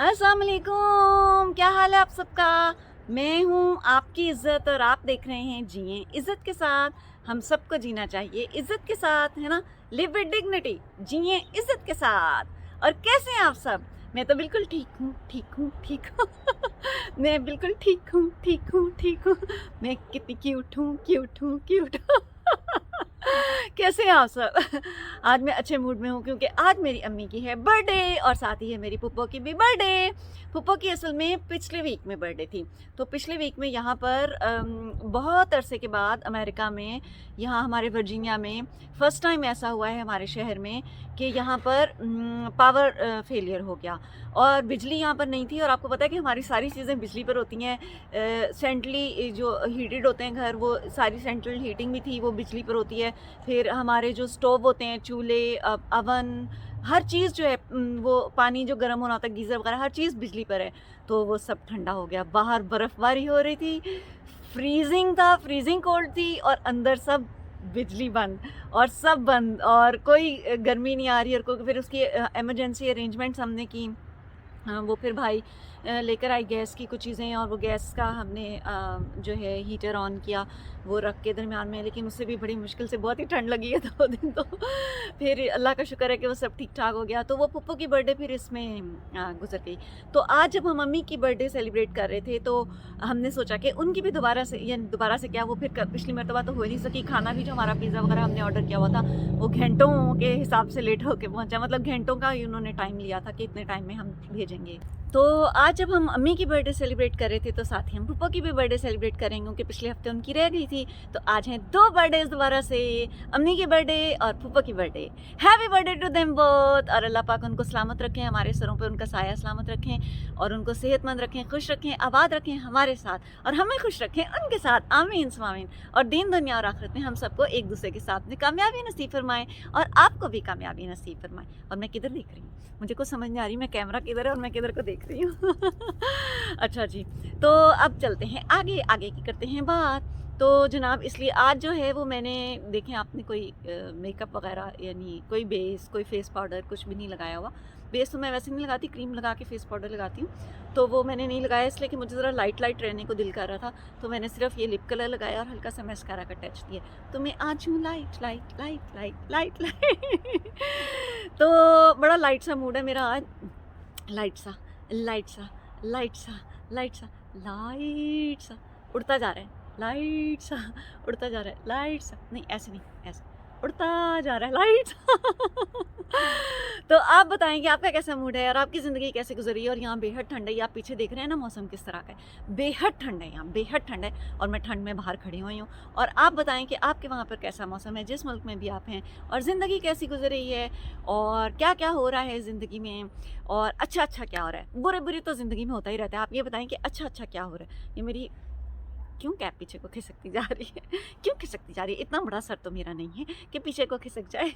अस्सलाम वालेकुम, क्या हाल है आप सबका। मैं हूँ आपकी इज़्ज़त और आप देख रहे हैं जिए इज़्ज़त के साथ। हम सबको जीना चाहिए इज़्ज़त के साथ, है ना। लिव विद डिग्निटी, जिए इज़्ज़त के साथ। और कैसे हैं आप सब? मैं तो बिल्कुल ठीक हूँ, ठीक हूँ, ठीक हूँ। मैं बिल्कुल ठीक हूँ, ठीक हूँ, ठीक हूँ। मैं कितनी क्यूट हूँ, क्यूट हूँ, क्यूट हूँ। कैसे हैं आप सब? आज मैं अच्छे मूड में हूँ क्योंकि आज मेरी अम्मी की है बर्थडे और साथ ही है मेरी फूफो की भी बर्थडे। फूफो की असल में पिछले वीक में बर्थडे थी। तो पिछले वीक में यहाँ पर बहुत अरसे के बाद अमेरिका में, यहाँ हमारे वर्जीनिया में फ़र्स्ट टाइम ऐसा हुआ है हमारे शहर में कि यहाँ पर पावर फेलियर हो गया और बिजली यहाँ पर नहीं थी। और आपको पता है कि हमारी सारी चीज़ें बिजली पर होती हैं। सेंट्रली जो हीटेड होते हैं घर, वो सारी सेंट्रल हीटिंग भी थी, वो बिजली पर होती है। फिर हमारे जो स्टोव होते हैं, चूल्हे, अवन, हर चीज़ जो है, वो पानी जो गर्म होना होता है, गीज़र वगैरह, हर चीज़ बिजली पर है। तो वो सब ठंडा हो गया, बाहर बर्फ़बारी हो रही थी, फ्रीजिंग था, फ्रीजिंग कोल्ड थी और अंदर सब बिजली बंद और सब बंद और कोई गर्मी नहीं आ रही। और कोई फिर उसकी इमरजेंसी अरेंजमेंट्स हमने की। हाँ, वो फिर भाई लेकर आई गैस की कुछ चीज़ें और वो गैस का हमने जो है हीटर ऑन किया, वो रख के दरमियान में। लेकिन उससे भी बड़ी मुश्किल से बहुत ही ठंड लगी है 2 दिन तो। फिर अल्लाह का शुक्र है कि वो सब ठीक ठाक हो गया। तो वो पप्पू की बर्थडे फिर इसमें गुजर गई। तो आज जब हम मम्मी की बर्थडे सेलिब्रेट कर रहे थे तो हमने सोचा कि उनकी भी दोबारा से, या दोबारा से क्या, वो फिर पिछली मरतबा तो हो ही नहीं सकी। खाना भी जो हमारा पिज़्ज़ा वगैरह हमने ऑर्डर किया हुआ था वो घंटों के हिसाब से लेट होके पहुंचा, मतलब घंटों का ही उन्होंने टाइम लिया था कि इतने टाइम में हम भेजेंगे। तो आज जब हम अम्मी की बर्थडे सेलिब्रेट कर रहे थे तो साथ ही हम फूफो की भी बर्थडे सेलिब्रेट करेंगे क्योंकि पिछले हफ्ते उनकी रह गई थी। तो आज हैं 2 बर्थडेज दोबारा से, अम्मी की बर्थडे और फूफो की बर्थडे। Happy birthday to them both. और अल्लाह पाक उनको सलामत रखें, हमारे सरों पर उनका साया सलामत रखें और उनको सेहतमंद रखें, खुश रखें, आबाद रखें हमारे साथ और हमें खुश रखें उनके साथ। आमीन स्वामीन। और दीन दुनिया और आखिरत में हम सबको एक दूसरे के साथ में कामयाबी नसीब फरमाएं और आपको भी कामयाबी नसीब फरमाएं। और मैं किधर देख रही हूँ, मुझे कुछ समझ नहीं आ रही, मैं कैमरा किधर है और मैं किधर को देख रही हूँ। अच्छा जी, तो अब चलते हैं आगे, आगे की करते हैं बात। तो जनाब, इसलिए आज जो है वो मैंने, देखें आपने कोई मेकअप वगैरह, यानी कोई बेस, कोई फेस पाउडर कुछ भी नहीं लगाया हुआ। बेस तो मैं वैसे नहीं लगाती, क्रीम लगा के फेस पाउडर लगाती हूँ। तो वो मैंने नहीं लगाया इसलिए कि मुझे ज़रा लाइट लाइट रहने को दिल कर रहा था। तो मैंने सिर्फ ये लिप कलर लगाया और हल्का सा मैस्कारा का टच दिया। तो मैं आज हूँ light light light light light light. तो बड़ा लाइट सा मूड है मेरा आज, लाइट सा, लाइट सा, लाइट सा, लाइट सा, लाइट सा उड़ता जा रहा है, लाइट सा उड़ता जा रहा है, लाइट सा नहीं, ऐसे नहीं, ऐसे उड़ता जा रहा है, लाइट सा। तो आप बताएं कि आपका कैसा मूड है और आपकी ज़िंदगी कैसे गुजरी है। और यहाँ बेहद ठंड है, ये आप पीछे देख रहे हैं ना मौसम किस तरह का है, बेहद ठंड है यहाँ, बेहद ठंड है। और मैं ठंड में बाहर खड़ी हुई हूँ। और आप बताएं कि आपके वहाँ पर कैसा मौसम है, जिस मुल्क में भी आप हैं, और ज़िंदगी कैसी गुजर रही है और क्या क्या हो रहा है ज़िंदगी में, और अच्छा अच्छा क्या हो रहा है। बुरे बुरे तो ज़िंदगी में होता ही रहता है। आप ये बताएं कि अच्छा अच्छा क्या हो रहा है। ये मेरी क्यों कैप पीछे को खिसकती जा रही है, क्यों खिसकती जा रही है? इतना बड़ा सर तो मेरा नहीं है कि पीछे को खिसक जाए।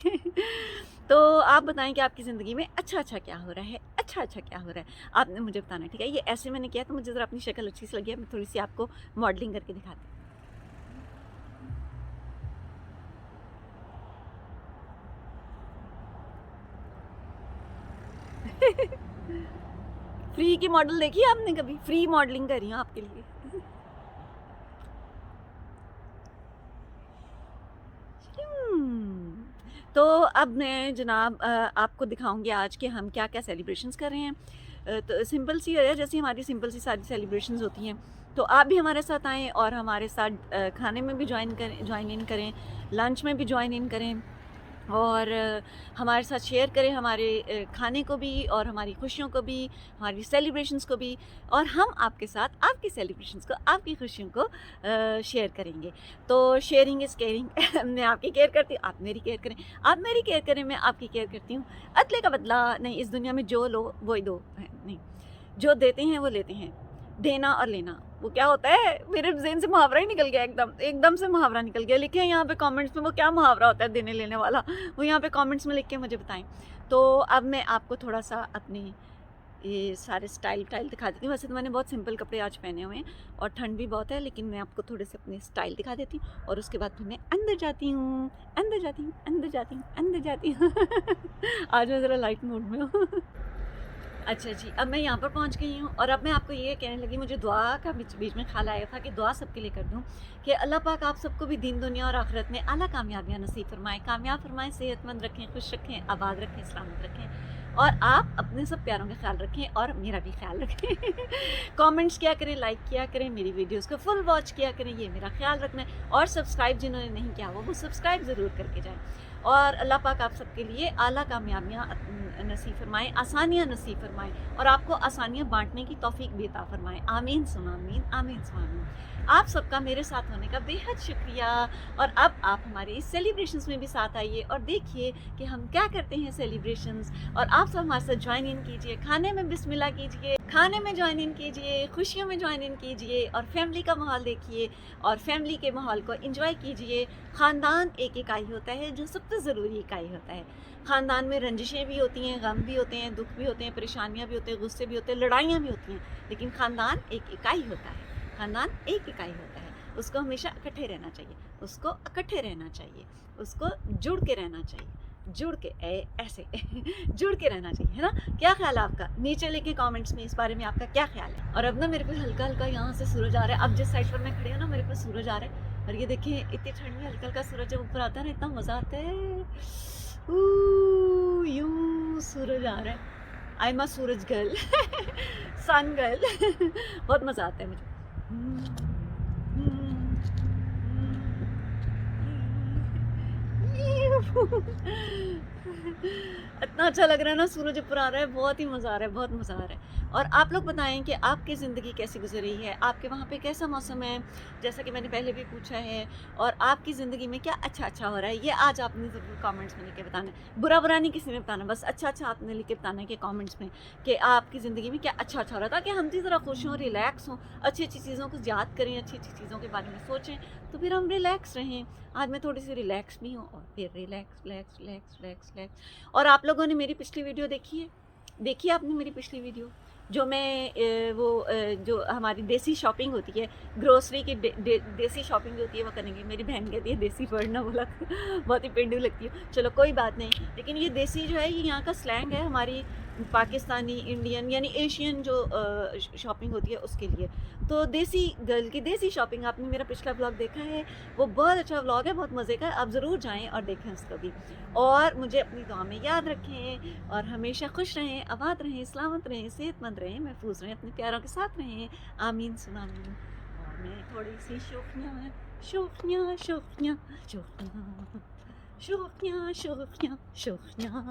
तो आप बताएं कि आपकी ज़िंदगी में अच्छा अच्छा क्या हो रहा है, अच्छा अच्छा क्या हो रहा है, आपने मुझे बताना है, ठीक है। ये ऐसे मैंने किया तो मुझे ज़रा अपनी शक्ल अच्छी सी लगी है, मैं थोड़ी सी आपको मॉडलिंग करके दिखाती हूँ। फ्री की मॉडल देखी है आपने कभी? फ्री मॉडलिंग कर रही हूँ आपके लिए। तो अब मैं जनाब आपको दिखाऊंगी आज के हम क्या क्या सेलिब्रेशंस कर रहे हैं। तो सिंपल सी है, जैसे हमारी सिंपल सी सारी सेलिब्रेशंस होती हैं। तो आप भी हमारे साथ आएँ और हमारे साथ खाने में भी ज्वाइन इन करें, लंच में भी ज्वाइन इन करें और हमारे साथ शेयर करें हमारे खाने को भी और हमारी खुशियों को भी, हमारी सेलिब्रेशंस को भी। और हम आपके साथ आपकी सेलिब्रेशंस को, आपकी खुशियों को शेयर करेंगे। तो शेयरिंग इज़ केयरिंग। मैं आपकी केयर करती हूँ, आप मेरी केयर करें, आप मेरी केयर करें, मैं आपकी केयर करती हूँ। अदले का बदला नहीं, इस दुनिया में जो लो वही दो है नहीं, जो देते हैं वो लेते हैं। देना और लेना, वो क्या होता है, मेरे ज़हन से मुहावरा ही निकल गया, एकदम एकदम से मुहावरा निकल गया। लिखें यहाँ पे कमेंट्स में वो क्या मुहावरा होता है देने लेने वाला, वो यहाँ पे कमेंट्स में लिख के मुझे बताएं। तो अब मैं आपको थोड़ा सा अपनी ये सारे स्टाइल दिखा देती हूँ। वैसे तो मैंने बहुत सिंपल कपड़े आज पहने हुए हैं और ठंड भी बहुत है, लेकिन मैं आपको थोड़े से अपने स्टाइल दिखा देती हूँ और उसके बाद फिर मैं अंदर जाती हूँ, अंदर जाती हूँ, अंदर जाती हूँ, अंदर जाती हूँ। आज मैं ज़रा लाइट मूड में हूँ। अच्छा जी, अब मैं यहाँ पर पहुँच गई हूँ और अब मैं आपको ये कहने लगी, मुझे दुआ का बीच बीच में ख्याल आया था कि दुआ सबके लिए कर दूँ कि अल्लाह पाक आप सबको भी दीन दुनिया और आखिरत में आला कामयाबियाँ नसीब फरमाएँ, कामयाब फरमाएँ, सेहतमंद रखें, खुश रखें, आबाद रखें, सलामत रखें और आप अपने सब प्यारों का ख्याल रखें और मेरा भी ख्याल रखें। कमेंट्स किया करें, लाइक किया करें, मेरी वीडियोस को फुल वॉच किया करें, ये मेरा ख्याल रखना है और सब्सक्राइब जिन्होंने नहीं किया वो सब्सक्राइब ज़रूर करके जाएँ। और अल्लाह पाक आप सबके लिए आला कामयाबियाँ नसीब फरमाएँ, आसानियाँ नसीब फरमाएँ और आपको आसानियाँ बाँटने की तौफीक भी अता फरमाएँ। आमीन सुमा आमीन, आमीन सुमा आमीन। आप सबका मेरे साथ होने का बेहद शुक्रिया और अब आप हमारे इस सेलिब्रेशंस में भी साथ आइए और देखिए कि हम क्या करते हैं सेलिब्रेशंस और आप सब हमारे साथ ज्वाइन इन कीजिए, खाने में बिस्मिल्लाह कीजिए, खाने में ज्वाइन इन कीजिए, खुशियों में ज्वाइन इन कीजिए और फैमिली का माहौल देखिए और फैमिली के माहौल को एंजॉय कीजिए। ख़ानदान एक इकाई होता है जो सबसे ज़रूरी इकाई होता है। ख़ानदान में रंजिशें भी होती हैं, गम भी होते हैं, दुख भी होते हैं, परेशानियाँ भी होते हैं, गुस्से भी होते हैं, लड़ाइयाँ भी होती हैं, लेकिन ख़ानदान एक इकाई होता है। ख़ानदान एक इकाई होता है, उसको हमेशा इकट्ठे रहना चाहिए, उसको इकट्ठे रहना चाहिए, उसको जुड़ के रहना चाहिए, जुड़ के ऐसे जुड़ के रहना चाहिए, है ना? क्या ख्याल है आपका? नीचे लिखे कमेंट्स में इस बारे में आपका क्या ख्याल है। और अब ना मेरे को हल्का हल्का यहाँ से सूरज आ रहा है, अब जिस साइड पर मैं खड़ी हूँ ना मेरे पास सूरज आ रहा है और ये देखिए इतनी ठंड में हल्का हल्का सूरज जब ऊपर आता है ना इतना मज़ा आता है। यूं सूरज आ रहा है, I am a suraj girl sun girl बहुत मज़ा आता है मुझे। इतना अच्छा लग रहा है ना, सूरज ऊपर आ रहा है, बहुत ही मज़ा आ रहा है, बहुत मज़ा आ रहा है। और आप लोग बताएं कि आपकी ज़िंदगी कैसी गुजर रही है, आपके वहाँ पे कैसा मौसम है, जैसा कि मैंने पहले भी पूछा है, और आपकी ज़िंदगी में क्या अच्छा अच्छा हो रहा है, ये आज आपने ज़रूर कमेंट्स में लिख के बताना है। बुरा बुरा नहीं किसी ने बताना, बस अच्छा अच्छा आपने लिख के बताना है कि कमेंट्स में कि आपकी ज़िंदगी में क्या अच्छा अच्छा हो रहा है, ताकि हम भी ज़रा खुश हों, रिलैक्स हों, अच्छी अच्छी चीज़ों को याद करें, अच्छी अच्छी चीज़ों के बारे में सोचें, तो फिर हम रिलैक्स रहें। आज मैं थोड़ी सी रिलैक्स भी हूँ और फिर relax relax relax relax relax. और आप लोगों ने मेरी पिछली वीडियो देखी है? देखी आपने मेरी पिछली वीडियो जो मैं जो हमारी देसी शॉपिंग होती है, ग्रोसरी की देसी शॉपिंग होती है वो करेंगे। मेरी बहन कहती है देसी वर्ड ना बोला बहुत ही पेंडू लगती है, चलो कोई बात नहीं। लेकिन ये देसी जो है ये यहाँ का स्लैंग है, हमारी पाकिस्तानी, इंडियन यानी एशियन जो शॉपिंग होती है उसके लिए। तो देसी गर्ल की देसी शॉपिंग, आपने मेरा पिछला व्लॉग देखा है, वो बहुत अच्छा व्लॉग है, बहुत मज़े का, आप ज़रूर जाएं और देखें उसको भी। और मुझे अपनी दुआ में याद रखें और हमेशा खुश रहें, आबाद रहें, सलामत रहें, सेहतमंद रहें, महफूज रहें, अपने प्यारों के साथ रहें। आमीन सुना आमीन। और मैं थोड़ी सी शोखियाँ शोखियाँ शोखियाँ शोखियाँ शोखियाँ शोखियाँ शोखियाँ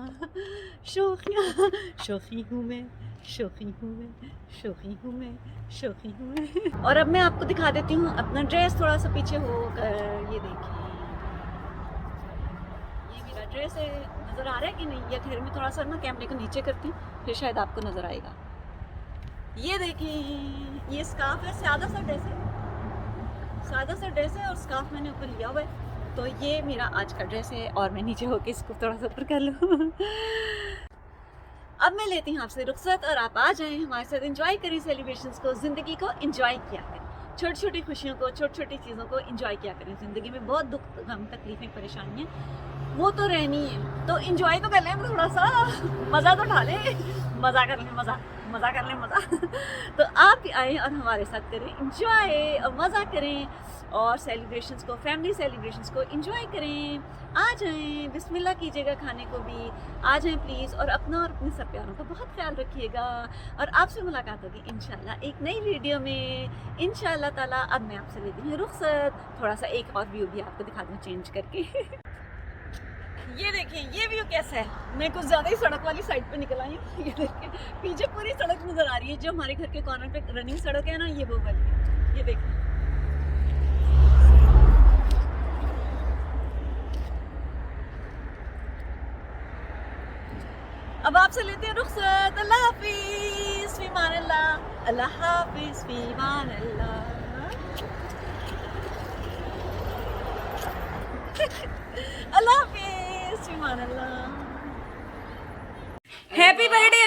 शोखियाँ शोखी हूँ मैं, शोखी हूँ मैं, शोखी हूँ मैं, शोखी हूँ मैं। और अब मैं आपको दिखा देती हूँ अपना ड्रेस, थोड़ा सा पीछे होकर। ये देखिए, ये मेरा ड्रेस है, नज़र आ रहा है कि नहीं? या घर में थोड़ा सा ना कैमरे को नीचे करती हूँ फिर शायद आपको नज़र आएगा। ये देखिए, ये स्कार्फ है, सादा सा ड्रेस है, सादा सा ड्रेस है और स्कार्फ मैंने ऊपर लिया हुआ है। तो ये मेरा आज का ड्रेस है और मैं नीचे होके इसको थोड़ा सा ऊपर कर लूँ। अब मैं लेती हूँ आपसे रुखसत और आप आ जाएं, हमारे साथ एंजॉय करें सेलिब्रेशंस को, ज़िंदगी को एंजॉय किया करें, छोटी छोटी खुशियों को, छोटी छोटी चीज़ों को एंजॉय किया करें। ज़िंदगी में बहुत दुख, गम, तकलीफ़ें, परेशानियाँ वो तो रहनी है, तो एंजॉय तो कर लें, थोड़ा सा मज़ा तो उठा लें, मज़ा कर लें, मज़ा कर लें, मज़ा। तो आप भी आएँ और हमारे साथ करें एंजॉय और मज़ा करें और सेलिब्रेशंस को, फैमिली सेलिब्रेशंस को एंजॉय करें। आ जाएं, बिस्मिल्लाह कीजिएगा खाने को भी, आ जाएं प्लीज़, और अपना और अपने सब प्यारों का बहुत ख्याल रखिएगा। और आपसे मुलाकात होगी इंशाल्लाह एक नई वीडियो में इंशाल्लाह ताला। अब मैं आपसे लेती हूँ रुखसत, थोड़ा सा एक और व्यू भी आपको दिखा दूँ चेंज करके। ये देखिए ये व्यू कैसा है, मैं कुछ ज़्यादा ही सड़क वाली साइड पे निकल आई हूँ। ये देखिए पीछे पूरी सड़क नज़र आ रही है, जो हमारे घर के कॉर्नर पे रनिंग सड़क है ना, ये वो वाली है। ये देखिए, अब आपसे लेते हैं रुखसत। अल्लाह हाफिज़, फी मान अल्लाह, अल्लाह हाफिज़, फी मान अल्लाह। अल्लाह हाफिज़, फी मान अल्लाह। Happy birthday